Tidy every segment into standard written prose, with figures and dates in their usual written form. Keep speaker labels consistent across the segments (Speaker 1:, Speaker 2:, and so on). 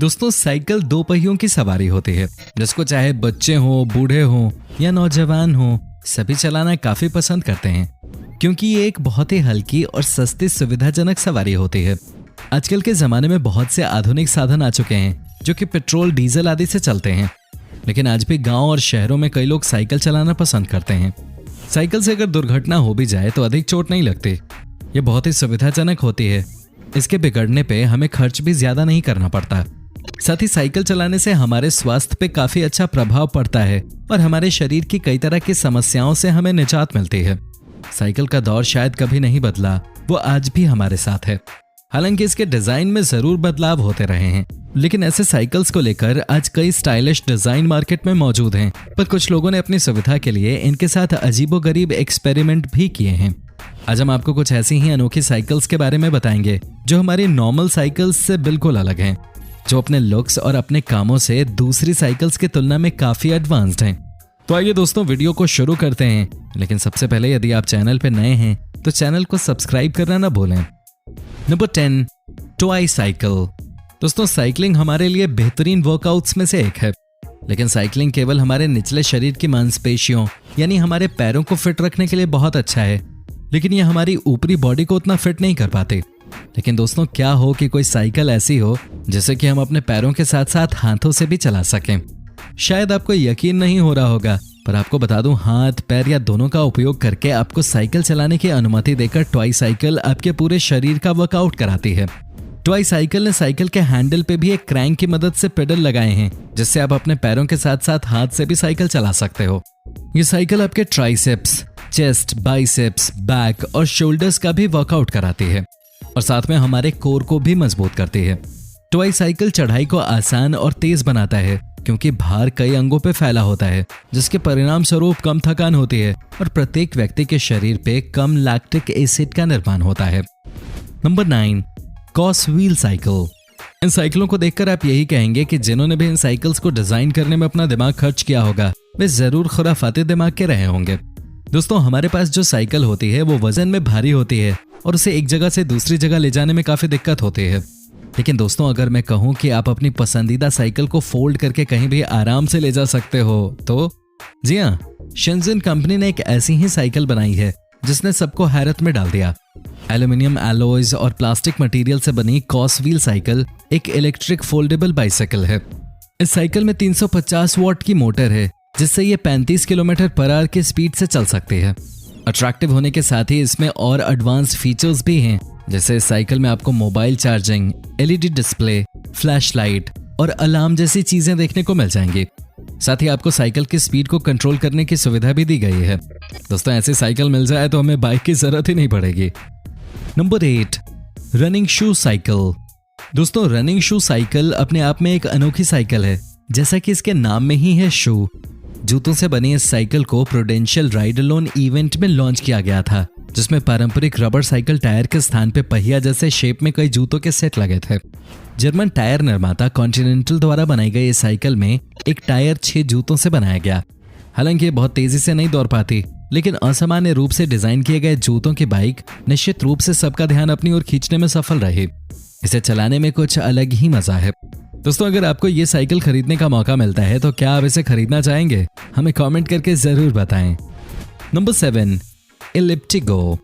Speaker 1: दोस्तों साइकिल दो पहियों की सवारी होती है जिसको चाहे बच्चे हो, बूढ़े हो या नौजवान हो, सभी चलाना काफी पसंद करते हैं क्योंकि ये एक बहुत ही हल्की और सस्ती सुविधाजनक सवारी होती है। आजकल के जमाने में बहुत से आधुनिक साधन आ चुके हैं जो कि पेट्रोल, डीजल आदि से चलते हैं, लेकिन आज भी गांव और शहरों में कई लोग साइकिल चलाना पसंद करते हैं। साइकिल से अगर दुर्घटना हो भी जाए तो अधिक चोट नहीं लगती। ये बहुत ही सुविधाजनक होती है। इसके बिगड़ने पे हमें खर्च भी ज्यादा नहीं करना पड़ता। साथ ही साइकिल चलाने से हमारे स्वास्थ्य पे काफी अच्छा प्रभाव पड़ता है और हमारे शरीर की कई तरह की समस्याओं से हमें निजात मिलती है। साइकिल का दौर शायद कभी नहीं बदला, वो आज भी हमारे साथ है। हालांकि इसके डिजाइन में जरूर बदलाव होते रहे हैं, लेकिन ऐसे साइकिल्स को लेकर आज कई स्टाइलिश डिजाइन मार्केट में मौजूद हैं। पर कुछ लोगों ने अपनी सुविधा के लिए इनके साथ अजीबोगरीब एक्सपेरिमेंट भी किए हैं। आज हम आपको कुछ ऐसी ही अनोखी साइकिल्स के बारे में बताएंगे जो हमारी नॉर्मल साइकिल्स से बिल्कुल अलग हैं, जो अपने लुक्स और अपने कामों से दूसरी साइकिल्स की तुलना में काफी एडवांस्ड हैं। तो आइए दोस्तों वीडियो को शुरू करते हैं, लेकिन सबसे पहले यदि आप चैनल पर नए हैं तो चैनल को सब्सक्राइब करना ना भूलें। Number 10, toy cycle. दोस्तों साइकिलिंग हमारे लिए बेहतरीन वर्कआउट्स में से एक है, लेकिन साइकिलिंग केवल हमारे निचले शरीर की मांसपेशियों यानी हमारे पैरों को फिट रखने के लिए बहुत अच्छा है, लेकिन ये हमारी ऊपरी बॉडी को उतना फिट नहीं कर पाते। लेकिन दोस्तों क्या हो कि कोई साइकिल ऐसी हो जिसे कि हम अपने पैरों के साथ साथ हाथों से भी चला सकें। शायद आपको यकीन नहीं हो रहा होगा, पर आपको बता दूं, हाथ, पैर या दोनों का उपयोग करके आपको साइकिल चलाने की अनुमति देकर टॉय साइकिल आपके पूरे शरीर का वर्कआउट कराती है। टॉय साइकिल ने साइकिल के हैंडल पे भी एक क्रैंक की मदद से पेडल लगाए हैं, जिससे आप अपने पैरों के साथ साथ हाथ से भी साइकिल चला सकते हो। ये साइकिल आपके ट्राइसेप्स, चेस्ट, बाइसेप्स, बैक और शोल्डर्स का भी वर्कआउट कराती है और साथ में हमारे कोर को भी मजबूत करती है। टॉय साइकिल चढ़ाई को आसान और तेज बनाता है क्योंकि भार कई अंगों पे फैला होता है, जिसके परिणाम स्वरूप कम थकान होती है और प्रत्येक व्यक्ति के शरीर पे कम लैक्टिक एसिड का निर्माण होता है। नंबर 9, कॉस व्हील साइकिल। इन साइकिलों को देखकर आप यही कहेंगे कि जिन्होंने भी इन साइकिल्स को डिजाइन करने में अपना दिमाग खर्च किया होगा वे जरूर खुराफाती दिमाग के रहे होंगे। दोस्तों हमारे पास जो साइकिल होती है वो वजन में भारी होती है और उसे एक जगह से दूसरी जगह ले जाने में काफी दिक्कत होती है। लेकिन दोस्तों अगर मैं कहूं कि आप अपनी पसंदीदा साइकिल को फोल्ड करके कहीं भी आराम से ले जा सकते हो तो जी हाँ, शेंजन कंपनी ने एक ऐसी ही साइकिल बनाई है जिसने सबको हैरत में डाल दिया। एल्यूमिनियम एलॉयज और प्लास्टिक मटेरियल से बनी कॉस व्हील साइकिल एक इलेक्ट्रिक फोल्डेबल बाइसाइकिल है। इस साइकिल में 350 वॉट की मोटर है जिससे ये 35 किलोमीटर पर आवर की स्पीड से चल सकती है। अट्रैक्टिव होने के साथ ही इसमें और एडवांस फीचर्स भी हैं, जैसे इस साइकिल में आपको mobile charging, LED display, flash light और अलार्म जैसी चीजें देखने को मिल जाएंगी। साथ ही आपको साइकिल की स्पीड को कंट्रोल करने की सुविधा भी दी गई है। दोस्तों ऐसी साइकिल मिल जाए तो हमें बाइक की जरूरत ही नहीं पड़ेगी। Number 8, running shoe cycle. दोस्तों रनिंग शू साइकिल अपने आप में एक अनोखी साइकिल है। जैसा कि इसके नाम में ही है शू, जूतों से बनी इस साइकिल को प्रूडेंशियल राइड अलोन इवेंट में लॉन्च किया गया था, जिसमें पारंपरिक रबर साइकिल टायर के स्थान पे पहिया जैसे शेप में कई जूतों के सेट लगे थे। जर्मन टायर निर्माता कॉन्टिनेंटल द्वारा बनाई गई इस साइकिल में एक टायर 6 जूतों से बनाया गया। हालांकि ये बहुत तेजी से नहीं दौड़ पाती, लेकिन असामान्य रूप से डिजाइन किए गए जूतों की बाइक निश्चित रूप से सबका ध्यान अपनी ओर खींचने में सफल रही। इसे चलाने में कुछ अलग ही मजा है। दोस्तों अगर आपको ये साइकिल खरीदने का मौका मिलता है तो क्या आप इसे खरीदना चाहेंगे? हमें कमेंट करके जरूर बताएं। नंबर 7, इलिप्टिगो।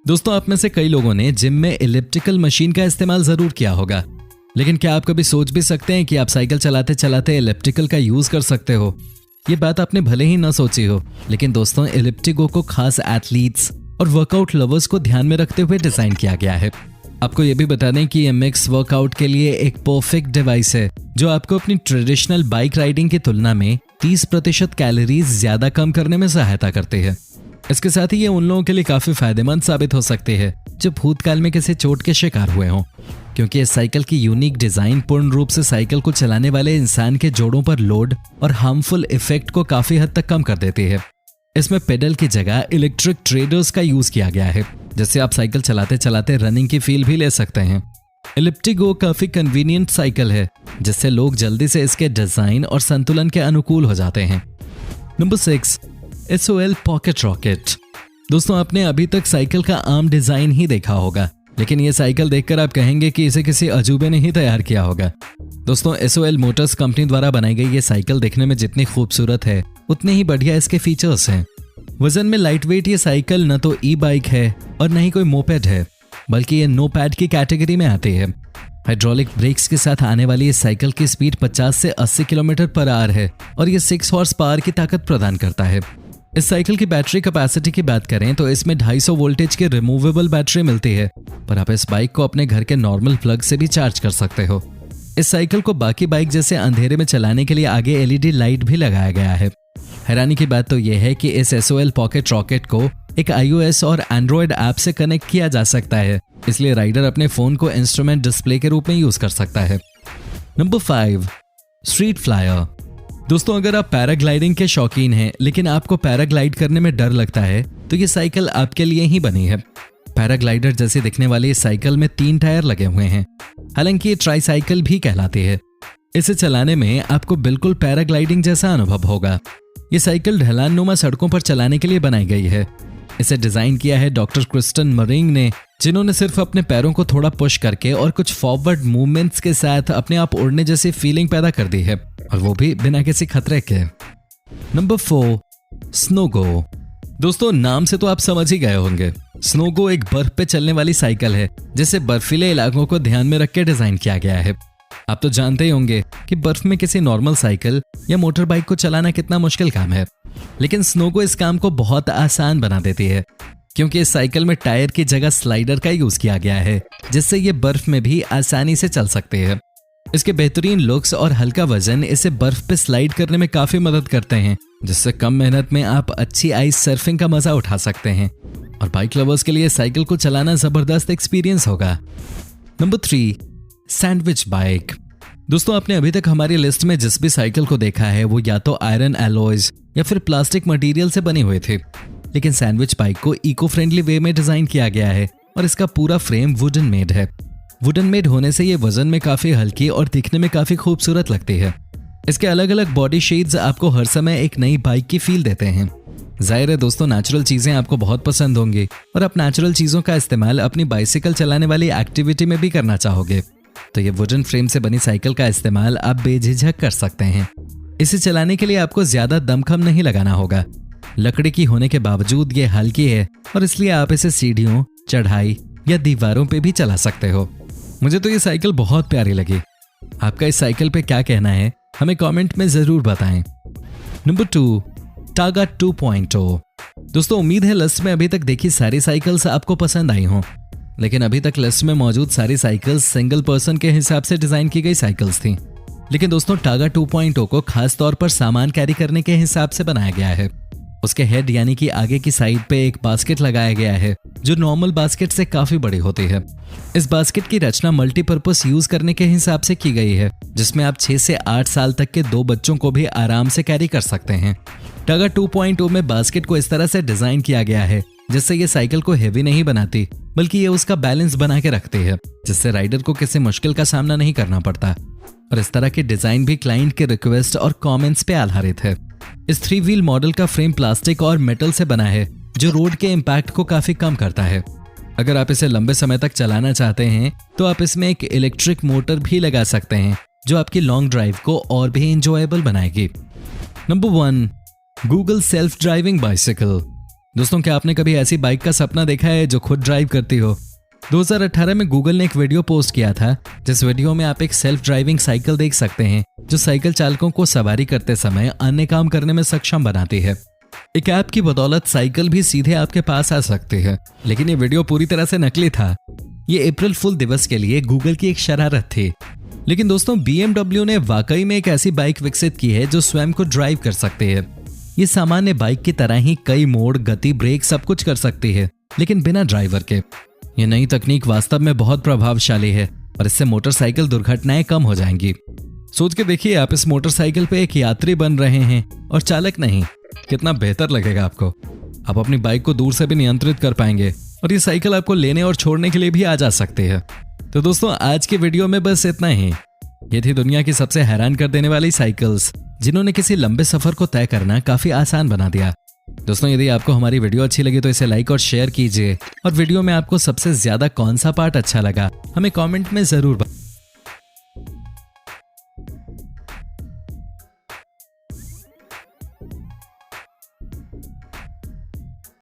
Speaker 1: दोस्तों आप में से कई लोगों ने जिम में इलिप्टिकल मशीन का इस्तेमाल जरूर किया होगा, लेकिन क्या आप कभी सोच भी सकते हैं कि आप साइकिल चलाते चलाते इलिप्टिकल का यूज कर सकते हो? ये बात आपने भले ही ना सोची हो, लेकिन दोस्तों इलिप्टिगो को खास एथलीट्स और वर्कआउट लवर्स को ध्यान में रखते हुए डिजाइन किया गया है। आपको ये भी बता दें कि ये मिक्स वर्कआउट के लिए एक परफेक्ट डिवाइस है जो आपको अपनी ट्रेडिशनल बाइक राइडिंग की तुलना में 30% कैलोरीज ज्यादा कम करने में सहायता करती है। इसके साथ ही ये उन लोगों के लिए काफी फायदेमंद साबित हो सकती है जो भूतकाल में किसी चोट के शिकार हुए हों, क्योंकि इस साइकिल की यूनिक डिजाइन पूर्ण रूप से साइकिल को चलाने वाले इंसान के जोड़ों पर लोड और हार्मफुल इफेक्ट को काफी हद तक कम कर देती है। इसमें पेडल की जगह इलेक्ट्रिक ट्रेडर्स का यूज किया गया है, जिससे आप साइकिल चलाते चलाते रनिंग की फील भी ले सकते हैं। इलिप्टिगो काफी कन्वीनियंट साइकिल है, जिससे लोग जल्दी से इसके डिजाइन और संतुलन के अनुकूल हो जाते हैं। Number 6, SOL pocket rocket. दोस्तों आपने अभी तक साइकिल का आम डिजाइन ही देखा होगा, लेकिन ये साइकिल देखकर आप कहेंगे कि इसे किसी अजूबे ने ही तैयार किया होगा। दोस्तों SOL मोटर्स कंपनी द्वारा बनाई गई ये साइकिल देखने में जितनी खूबसूरत है उतने ही बढ़िया इसके फीचर्स हैं। वजन में लाइट वेट ये साइकिल न तो ई-बाइक है और न ही कोई मोपेड है, बल्कि ये नो पैड की कैटेगरी में आती है। हाइड्रोलिक ब्रेक्स के साथ आने वाली इस साइकिल की स्पीड 50 से 80 किलोमीटर पर आवर है और ये 6 हॉर्स पावर की ताकत प्रदान करता है। इस साइकिल की बैटरी कैपेसिटी की बात करें तो इसमें 250 वोल्टेज की रिमूवेबल बैटरी मिलती है, पर आप इस बाइक को अपने घर के नॉर्मल प्लग से भी चार्ज कर सकते हो। इस साइकिल को बाकी बाइक जैसे अंधेरे में चलाने के लिए आगे LED लाइट भी लगाया गया है। हैरानी की बात तो यह है कि इस SOL पॉकेट रॉकेट को एक iOS और Android ऐप से कनेक्ट किया जा सकता है, इसलिए राइडर अपने फोन को इंस्ट्रूमेंट डिस्प्ले के रूप में यूज कर सकता है। Number 5, street flyer. दोस्तों अगर आप पैराग्लाइडिंग के शौकीन हैं लेकिन आपको पैराग्लाइड करने में डर लगता है तो ये साइकिल आपके लिए ही बनी है। पैराग्लाइडर जैसे दिखने वाली इस साइकिल में 3 टायर लगे हुए हैं, हालांकि ये ट्राईसाइकिल भी कहलाती है। इसे चलाने में आपको बिल्कुल पैराग्लाइडिंग जैसा अनुभव होगा। ये साइकिल ढलाननुमा सड़कों पर चलाने के लिए बनाई गई है। इसे डिजाइन किया है डॉक्टर क्रिस्टन मरिंग ने, जिन्होंने सिर्फ अपने पैरों को थोड़ा पुश करके और कुछ फॉरवर्ड मूवमेंट्स के साथ अपने आप उड़ने जैसी फीलिंग पैदा कर दी है, और वो भी बिना किसी खतरे के। नंबर 4, स्नोगो। दोस्तों नाम से तो आप समझ ही गए होंगे, स्नोगो एक बर्फ पे चलने वाली साइकिल है जिसे बर्फीले इलाकों को ध्यान में रख के डिजाइन किया गया है। आप तो जानते ही होंगे कि बर्फ में किसी नॉर्मल साइकिल या मोटर बाइक को चलाना कितना मुश्किल काम है, लेकिन स्नोगो इस काम को बहुत आसान बना देती है, क्योंकि इस साइकिल में टायर की जगह स्लाइडर का यूज किया गया है, जिससे ये बर्फ में भी आसानी से चल सकते हैं। इसके बेहतरीन लुक्स और हल्का वजन इसे बर्फ पे स्लाइड करने में काफी मदद करते हैं, जिससे कम मेहनत में आप अच्छी आइस सर्फिंग का मजा उठा सकते हैं, और बाइक लवर्स के लिए साइकिल को चलाना जबरदस्त एक्सपीरियंस होगा। Number 3, sandwich bike. दोस्तों आपने अभी तक हमारी लिस्ट में जिस भी साइकिल को देखा है वो या तो आयरन एलॉयज या फिर प्लास्टिक मटेरियल से बने हुए थे, लेकिन सैंडविच बाइक को इको फ्रेंडली वे में डिजाइन किया गया है और इसका पूरा फ्रेम वुडन मेड है। वुडन मेड होने से ये वजन में काफी हल्की और दिखने में काफी खूबसूरत लगती है। इसके अलग अलग बॉडी शेड्स आपको हर समय एक नई बाइक की फील देते हैं। जाहिर है दोस्तों नेचुरल चीजें आपको बहुत पसंद होंगी और आप नेचुरल चीजों का इस्तेमाल अपनी बाइसिकल चलाने वाली एक्टिविटी में भी करना चाहोगे, तो ये वुडन फ्रेम से बनी साइकिल का इस्तेमाल आप बेझिझक कर सकते हैं। इसे चलाने के लिए आपको ज्यादा दमखम नहीं लगाना होगा। लकड़ी की होने के बावजूद ये हल्की है और इसलिए आप इसे सीढ़ियों, चढ़ाई या दीवारों पे भी चला सकते हो। मुझे तो ये साइकिल बहुत प्यारी लगी। आपका इस साइकिल पे क्या कहना है हमें कमेंट में जरूर बताएं। Number 2, taiga 2.0। दोस्तों उम्मीद है लिस्ट में अभी तक देखी सारी साइकिल्स आपको पसंद आई हों, लेकिन अभी तक लिस्ट में मौजूद सारी साइकिल्स सिंगल पर्सन के हिसाब से डिजाइन की गई साइकिल्स थी। लेकिन दोस्तों टागा 2.0 को खास तौर पर सामान कैरी करने के हिसाब से बनाया गया है। उसके हेड यानी कि आगे की साइड पे एक बास्केट लगाया गया है जो नॉर्मल बास्केट से काफी बड़ी होती है। इस बास्केट की रचना मल्टीपर्पस यूज करने के हिसाब से की गई है, जिसमें आप 6 से 8 साल तक के 2 बच्चों को भी आराम से कैरी कर सकते हैं। टागा 2.0 में बास्केट को इस तरह से डिजाइन किया गया है जिससे ये साइकिल को हेवी नहीं बनाती, बल्कि ये उसका बैलेंस बना के रखती है, जिससे राइडर को किसी मुश्किल का सामना नहीं करना पड़ता। और इस तरह की डिजाइन भी क्लाइंट के रिक्वेस्ट और कमेंट्स पे आधारित है। इस 3 व्हील मॉडल का फ्रेम प्लास्टिक और मेटल से बना है जो रोड के इम्पैक्ट को काफी कम करता है। अगर आप इसे लंबे समय तक चलाना चाहते हैं तो आप इसमें एक इलेक्ट्रिक मोटर भी लगा सकते हैं जो आपकी लॉन्ग ड्राइव को और भी एंजॉयबल बनाएगी। Number 1, Google self driving bicycle. दोस्तों क्या आपने कभी ऐसी बाइक का सपना देखा है जो खुद ड्राइव करती हो? 2018 में गूगल ने एक वीडियो पोस्ट किया था जिस वीडियो में आप एक सेल्फ ड्राइविंग साइकिल देख सकते हैं जो साइकिल चालकों को सवारी करते समय अन्य काम करने में सक्षम बनाती है। एक ऐप की बदौलत साइकिल भी सीधे आपके पास आ सकती है, लेकिन ये वीडियो पूरी तरह से नकली था। ये अप्रैल फुल दिवस के लिए गूगल की एक शरारत थी। लेकिन दोस्तों BMW ने वाकई में एक ऐसी बाइक विकसित की है जो स्वयं को ड्राइव कर सकती है। ये सामान्य बाइक की तरह ही कई मोड, गति, ब्रेक सब कुछ कर सकती है, लेकिन बिना ड्राइवर के। ये नई तकनीक वास्तव में बहुत प्रभावशाली है और इससे मोटरसाइकिल दुर्घटनाएं कम हो जाएंगी। सोच के देखिए आप इस मोटरसाइकिल पे एक यात्री बन रहे हैं और चालक नहीं। कितना बेहतर लगेगा आपको। आप अपनी बाइक को दूर से भी नियंत्रित कर पाएंगे और ये साइकिल आपको लेने और छोड़ने के लिए भी आ जा सकती है। तो दोस्तों आज के वीडियो में बस इतना ही। ये थी दुनिया की सबसे हैरान कर देने वाली साइकिल्स जिन्होंने किसी लंबे सफर को तय करना काफी आसान बना दिया। दोस्तों यदि आपको हमारी वीडियो अच्छी लगी तो इसे लाइक और शेयर कीजिए और वीडियो में आपको सबसे ज्यादा कौन सा पार्ट अच्छा लगा हमें कमेंट में जरूर बताइए।